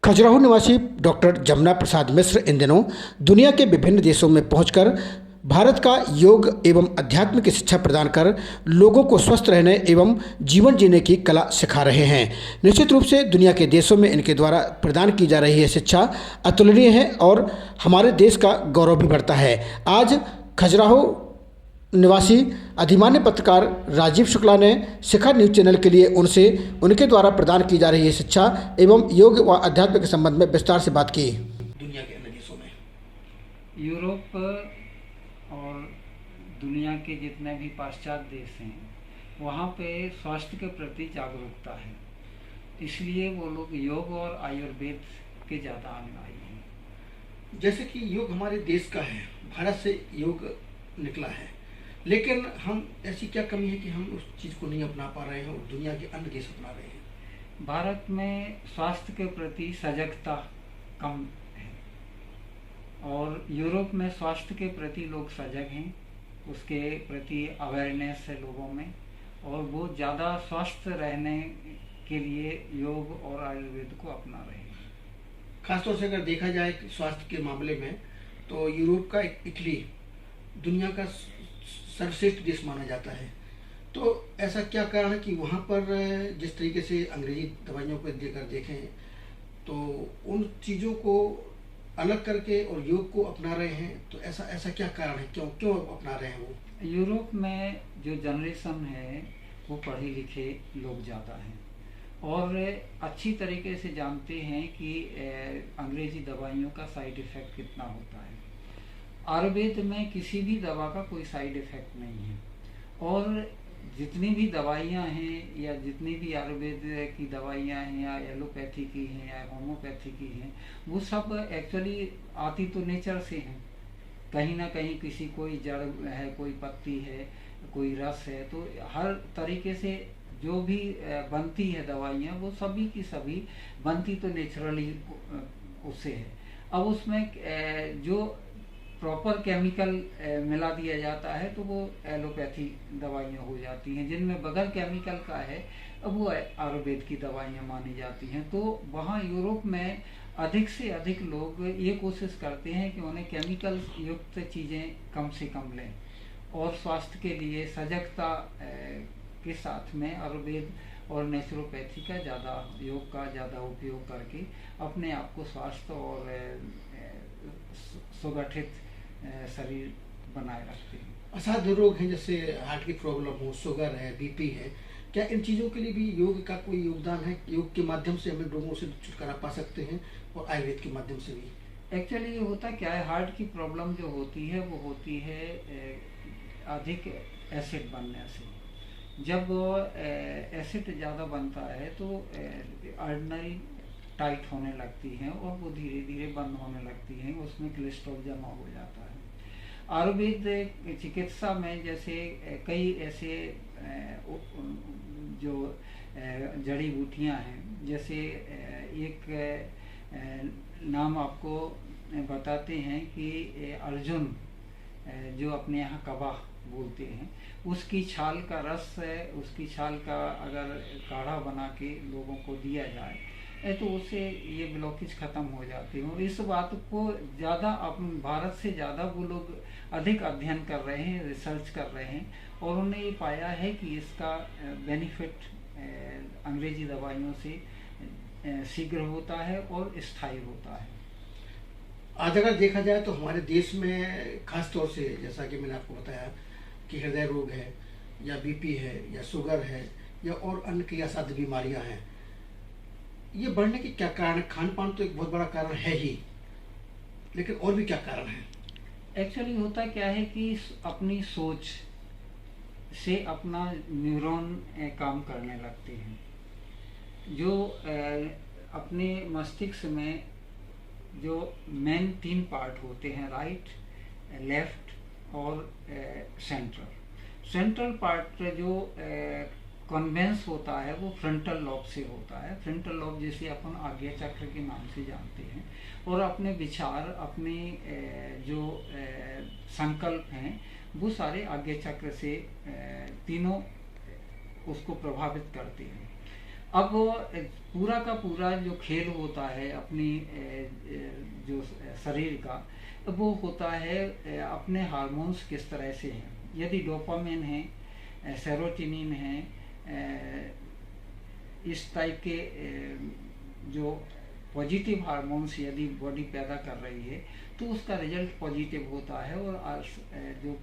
खजुराहो निवासी डॉक्टर जमुना प्रसाद मिश्र इन दिनों दुनिया के विभिन्न देशों में पहुंचकर भारत का योग एवं अध्यात्म की शिक्षा प्रदान कर लोगों को स्वस्थ रहने एवं जीवन जीने की कला सिखा रहे हैं। निश्चित रूप से दुनिया के देशों में इनके द्वारा प्रदान की जा रही है शिक्षा अतुलनीय है और हमारे देश का गौरव भी बढ़ता है। आज खजुराहो निवासी अधिमान्य पत्रकार राजीव शुक्ला ने शिखा न्यूज़ चैनल के लिए उनसे उनके द्वारा प्रदान की जा रही है शिक्षा एवं योग व अध्यात्म के संबंध में विस्तार से बात की। दुनिया के अन्य देशों में, यूरोप और दुनिया के जितने भी पाश्चात्य देश हैं वहाँ पे स्वास्थ्य के प्रति जागरूकता है, इसलिए वो लोग योग और आयुर्वेद के ज़्यादा अनुयायी हैं। जैसे कि योग हमारे देश का है, भारत से योग निकला है, लेकिन हम ऐसी क्या कमी है कि हम उस चीज़ को नहीं अपना पा रहे हैं और दुनिया के अन्य देश अपना रहे हैं। भारत में स्वास्थ्य के प्रति सजगता कम है और यूरोप में स्वास्थ्य के प्रति लोग सजग हैं, उसके प्रति अवेयरनेस है लोगों में और वो ज़्यादा स्वस्थ रहने के लिए योग और आयुर्वेद को अपना रहे हैं। खासतौर से अगर देखा जाए स्वास्थ्य के मामले में तो यूरोप का इटली दुनिया का सर्वश्रेष्ठ देश माना जाता है, तो ऐसा क्या कारण है कि वहाँ पर जिस तरीके से अंग्रेजी दवाइयों को देकर देखें तो उन चीज़ों को अलग करके और योग को अपना रहे हैं, तो ऐसा क्या कारण है, क्यों अपना रहे हैं वो? यूरोप में जो जनरेशन है वो पढ़े लिखे लोग ज़्यादा हैं और अच्छी तरीके से जानते हैं कि अंग्रेजी दवाइयों का साइड इफ़ेक्ट कितना होता है। आयुर्वेद में किसी भी दवा का कोई साइड इफ़ेक्ट नहीं है और जितनी भी दवाइयाँ हैं या जितनी भी आयुर्वेद की दवाइयाँ हैं या एलोपैथी की हैं या होम्योपैथी की हैं, वो सब एक्चुअली आती तो नेचर से हैं। कहीं ना कहीं किसी कोई जड़ है, कोई पत्ती है, कोई रस है, तो हर तरीके से जो भी बनती है दवाइयाँ वो सभी की सभी बनती तो नेचुरली उससे है। अब उसमें जो प्रॉपर केमिकल मिला दिया जाता है तो वो एलोपैथी दवाइयाँ हो जाती हैं, जिनमें बगैर केमिकल का है अब वो आयुर्वेद की दवाइयाँ मानी जाती हैं। तो वहाँ यूरोप में अधिक से अधिक लोग ये कोशिश करते हैं कि उन्हें केमिकल युक्त चीज़ें कम से कम लें और स्वास्थ्य के लिए सजगता के साथ में आयुर्वेद और नेचुरोपैथी का योग का ज़्यादा उपयोग करके अपने आप को स्वास्थ्य और सुगठित शरीर बनाए रखते हैं। असाध्य रोग हैं जैसे हार्ट की प्रॉब्लम हो, शुगर है, बीपी है, क्या इन चीज़ों के लिए भी योग का कोई योगदान है? योग के माध्यम से हम लोगों से छुटकारा पा सकते हैं और आयुर्वेद के माध्यम से भी। एक्चुअली ये होता क्या है, हार्ट की प्रॉब्लम जो होती है वो होती है अधिक एसिड बनने से। जब एसिड ज़्यादा बनता है तो आर्टरी टाइट होने लगती हैं और वो धीरे धीरे बंद होने लगती हैं, उसमें कोलेस्ट्रॉल जमा हो जाता है। आयुर्वेद चिकित्सा में जैसे कई ऐसे जो जड़ी बूटियाँ हैं, जैसे एक नाम आपको बताते हैं कि अर्जुन जो अपने यहाँ कबा बोलते हैं, उसकी छाल का रस है, उसकी छाल का अगर काढ़ा बना के लोगों को दिया जाए तो उससे ये ब्लॉकेज ख़त्म हो जाती है। और इस बात को ज़्यादा भारत से ज़्यादा वो लोग अधिक अध्ययन कर रहे हैं, रिसर्च कर रहे हैं और उन्होंने ये पाया है कि इसका बेनिफिट अंग्रेजी दवाइयों से शीघ्र होता है और स्थायी होता है। आज अगर देखा जाए तो हमारे देश में खास तौर से जैसा कि मैंने आपको बताया कि हृदय रोग है या बीपी है या शुगर है या और अन्य कई असाध्य बीमारियां हैं, ये बढ़ने के क्या कारण है? खान पान तो एक बहुत बड़ा कारण है ही, लेकिन और भी क्या कारण है? एक्चुअली होता क्या है कि अपनी सोच से अपना न्यूरॉन काम करने लगते हैं। जो अपने मस्तिष्क में जो मेन 3 पार्ट होते हैं, राइट, लेफ्ट और सेंट्रल पार्ट जो कन्वेंस होता है वो फ्रंटल लॉब से होता है। फ्रंटल लॉब जिसे अपन आज्ञा चक्र के नाम से जानते हैं और अपने विचार, अपने जो संकल्प हैं वो सारे आज्ञा चक्र से तीनों उसको प्रभावित करते हैं। अब पूरा का पूरा जो खेल होता है अपनी जो शरीर का, वो होता है अपने हार्मोन्स किस तरह से हैं। यदि डोपामिन है, सेरोटोनिन है, इस टाइप के जो पॉजिटिव हार्मोन्स यदि बॉडी पैदा कर रही है तो उसका रिजल्ट पॉजिटिव होता है और जो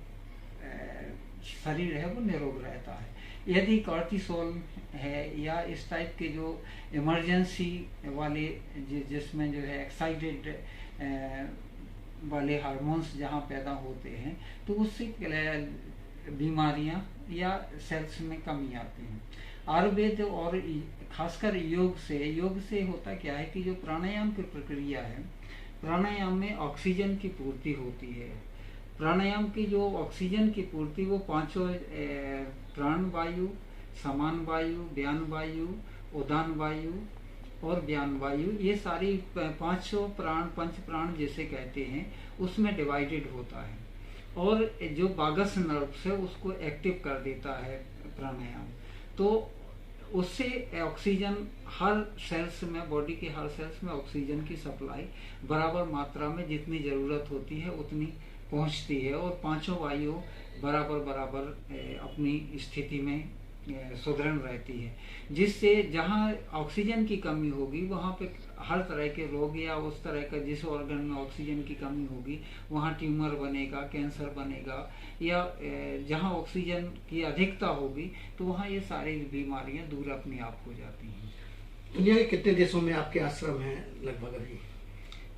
शरीर है वो निरोग रहता है। यदि कॉर्टिसोल है या इस टाइप के जो इमरजेंसी वाले जिसमें जो है एक्साइटेड वाले हार्मोन्स जहाँ पैदा होते हैं तो उससे बीमारियाँ या सेल्स में कमी आती हैं। आयुर्वेद और खासकर योग से होता क्या है कि जो प्राणायाम की प्रक्रिया है, प्राणायाम में ऑक्सीजन की पूर्ति होती है। प्राणायाम की जो ऑक्सीजन की पूर्ति वो पांचों प्राण वायु, समान वायु, व्यान वायु, उदान वायु और व्यान वायु, ये सारी पांचों प्राण, पंच प्राण जिसे कहते हैं, उसमें डिवाइडेड होता है। और जो वागस नर्व है उसको एक्टिव कर देता है प्राणायाम। तो उससे ऑक्सीजन हर सेल्स में, बॉडी के हर सेल्स में ऑक्सीजन की सप्लाई बराबर मात्रा में जितनी ज़रूरत होती है उतनी पहुंचती है और पांचों वायु बराबर अपनी स्थिति में सुदृढ़ रहती है, जिससे जहाँ ऑक्सीजन की कमी होगी वहाँ पे हर तरह के रोग या उस तरह का जिस ऑर्गन में ऑक्सीजन की कमी होगी वहाँ ट्यूमर बनेगा, कैंसर बनेगा, या जहाँ ऑक्सीजन की अधिकता होगी तो वहाँ ये सारी बीमारियाँ दूर अपने आप हो जाती हैं। दुनिया के कितने देशों में आपके आश्रम हैं लगभग?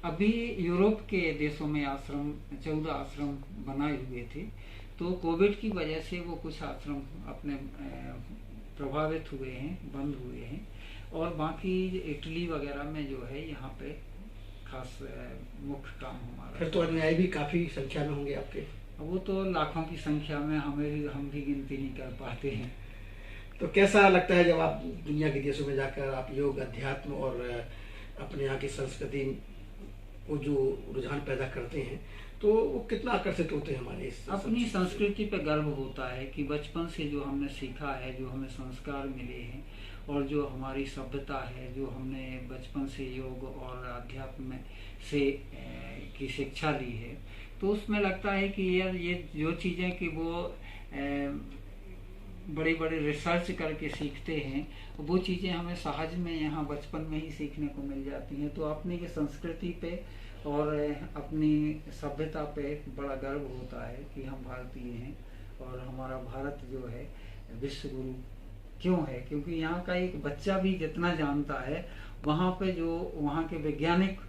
अभी यूरोप के देशों में आश्रम 14 आश्रम बनाए हुए थे, तो कोविड की वजह से वो कुछ आश्रम अपने प्रभावित हुए हैं, बंद हुए हैं। और बाकी इटली वगैरह में जो है यहाँ पे खास मुख्य काम हमारा। फिर तो अनुयायी भी काफ़ी संख्या में होंगे आपके? वो तो लाखों की संख्या में, हम भी गिनती नहीं कर पाते हैं। तो कैसा लगता है जब आप दुनिया के देशों में जाकर आप योग, अध्यात्म और अपने यहाँ की संस्कृति को जो रुझान पैदा करते हैं, तो वो कितना आकर्षित होते हैं हमारे इस अपनी संस्कृति पे गर्व होता है कि बचपन से जो हमने सीखा है, जो हमें संस्कार मिले हैं और जो हमारी सभ्यता है, जो हमने बचपन से योग और अध्यात्म से की शिक्षा ली है, तो उसमें लगता है कि यार ये जो चीज़ें कि वो बड़े बड़े रिसर्च करके सीखते हैं, वो चीज़ें हमें सहज में यहाँ बचपन में ही सीखने को मिल जाती हैं। तो अपनी की संस्कृति पे और अपनी सभ्यता पे बड़ा गर्व होता है कि हम भारतीय हैं और हमारा भारत जो है विश्व गुरु क्यों है, क्योंकि यहाँ का एक बच्चा भी जितना जानता है, वहाँ पे जो वहाँ के वैज्ञानिक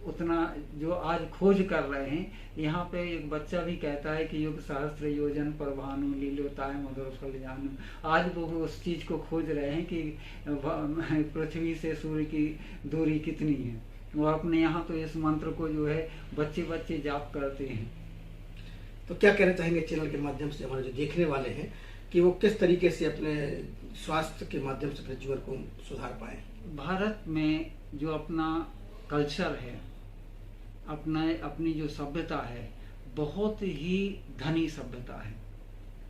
उतना जो आज खोज कर रहे हैं, यहाँ पे एक बच्चा भी कहता है कि युग सहस्त्र योजन पर भानु लीलोताय मधुर फल जानू। आज वो उस चीज़ को खोज रहे हैं कि पृथ्वी से सूर्य की दूरी कितनी है, और अपने यहाँ तो इस मंत्र को जो है बच्चे जाप करते हैं। तो क्या कहना चाहेंगे चैनल के माध्यम से हमारे जो देखने वाले हैं कि वो किस तरीके से अपने स्वास्थ्य के माध्यम से अपने जीवन को सुधार पाए? भारत में जो अपना कल्चर है, अपनी जो सभ्यता है, बहुत ही धनी सभ्यता है,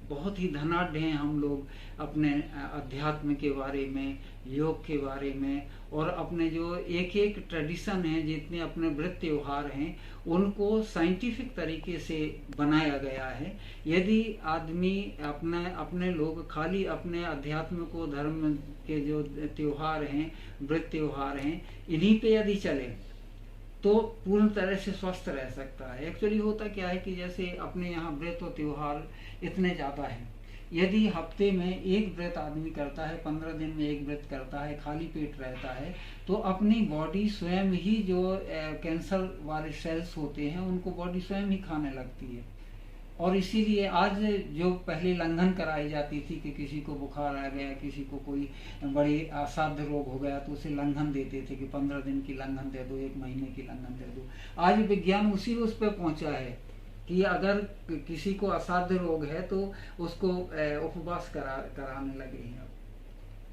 बहुत ही धनाढ्य हैं हम लोग अपने अध्यात्म के बारे में, योग के बारे में, और अपने जो एक एक ट्रेडिशन है, जितने अपने व्रत त्योहार हैं, उनको साइंटिफिक तरीके से बनाया गया है। यदि आदमी अपने लोग खाली अपने अध्यात्म को, धर्म के जो त्योहार हैं, व्रत त्योहार हैं, इन्हीं पे यदि चले तो पूर्ण तरह से स्वस्थ रह सकता है। एक्चुअली होता क्या है कि जैसे अपने यहाँ व्रत और त्योहार इतने ज़्यादा हैं, यदि हफ्ते में एक व्रत आदमी करता है, 15 दिन में एक व्रत करता है, खाली पेट रहता है, तो अपनी बॉडी स्वयं ही जो कैंसर वाले सेल्स होते हैं उनको बॉडी स्वयं ही खाने लगती है। और इसीलिए आज जो पहले लंघन कराई जाती थी कि किसी को बुखार आ गया, किसी को कोई बड़ी असाध्य रोग हो गया, तो उसे लंघन देते थे कि 15 दिन की लंघन दे दो, 1 महीने की लंघन दे दो। आज विज्ञान उस पर पहुंचा है कि अगर किसी को असाध्य रोग है तो उसको उपवास कराने लगे हैं।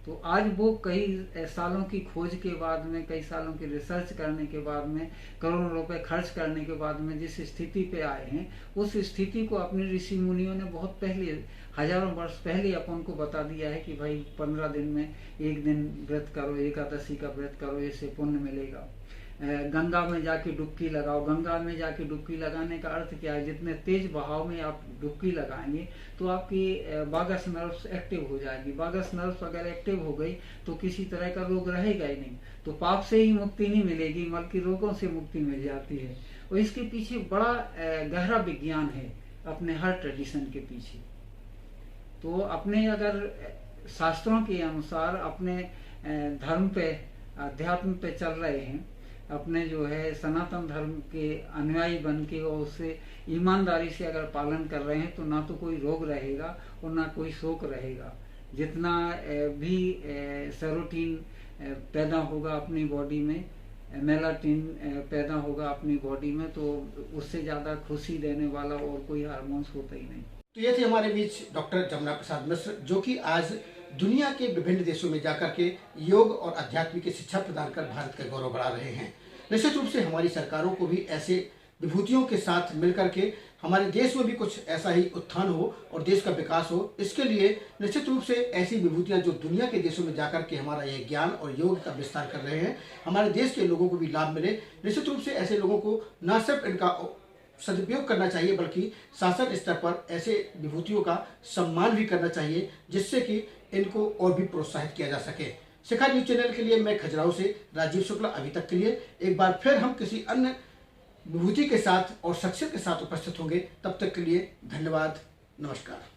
तो आज वो कई सालों की खोज के बाद में, कई सालों की रिसर्च करने के बाद में, करोड़ों रुपए खर्च करने के बाद में जिस स्थिति पे आए हैं, उस स्थिति को अपने ऋषि मुनियों ने बहुत पहले, हजारों वर्ष पहले अपन को बता दिया है कि भाई 15 दिन में एक दिन व्रत करो, एकादशी का व्रत करो, इससे पुण्य मिलेगा। गंगा में जाके डुबकी लगाओ। गंगा में जाके डुबकी लगाने का अर्थ क्या है? जितने तेज बहाव में आप डुबकी लगाएंगे तो आपकी वागस नर्व्स एक्टिव हो जाएगी। वागस नर्व्स अगर एक्टिव हो गई तो किसी तरह का रोग रहेगा ही नहीं। तो पाप से ही मुक्ति नहीं मिलेगी, बल्कि रोगों से मुक्ति मिल जाती है। और इसके पीछे बड़ा गहरा विज्ञान है, अपने हर ट्रेडिशन के पीछे। तो अपने अगर शास्त्रों के अनुसार अपने धर्म पे, अध्यात्म पे चल रहे हैं, अपने जो है सनातन धर्म के अनुयायी बन के और उससे ईमानदारी से अगर पालन कर रहे हैं, तो ना तो कोई रोग रहेगा और ना कोई शोक रहेगा। जितना भी सेरोटीन पैदा होगा अपनी बॉडी में, मेलाटोनिन पैदा होगा अपनी बॉडी में, तो उससे ज़्यादा खुशी देने वाला और कोई हार्मोन्स होता ही नहीं। तो ये थे हमारे बीच डॉक्टर जमुना प्रसाद मिश्र, जो कि आज दुनिया के विभिन्न देशों में जाकर के योग और अध्यात्म की शिक्षा प्रदान कर भारत का गौरव बढ़ा रहे हैं। निश्चित रूप से हमारी सरकारों को भी ऐसे विभूतियों के साथ मिलकर के हमारे देश में भी कुछ ऐसा ही उत्थान हो और देश का विकास हो, इसके लिए निश्चित रूप से ऐसी विभूतियां जो दुनिया के देशों में जाकर के हमारा ये ज्ञान और योग का विस्तार कर रहे हैं, हमारे देश के लोगों को भी लाभ मिले। निश्चित रूप से ऐसे लोगों को न सिर्फ इनका सदुपयोग करना चाहिए, बल्कि शासन स्तर पर ऐसे विभूतियों का सम्मान भी करना चाहिए, जिससे कि इनको और भी प्रोत्साहित किया जा सके। शिखा न्यूज चैनल के लिए मैं खजुराहो से राजीव शुक्ला। अभी तक के लिए एक बार फिर हम किसी अन्य विभूति के साथ और शख्सियत के साथ उपस्थित होंगे। तब तक के लिए धन्यवाद, नमस्कार।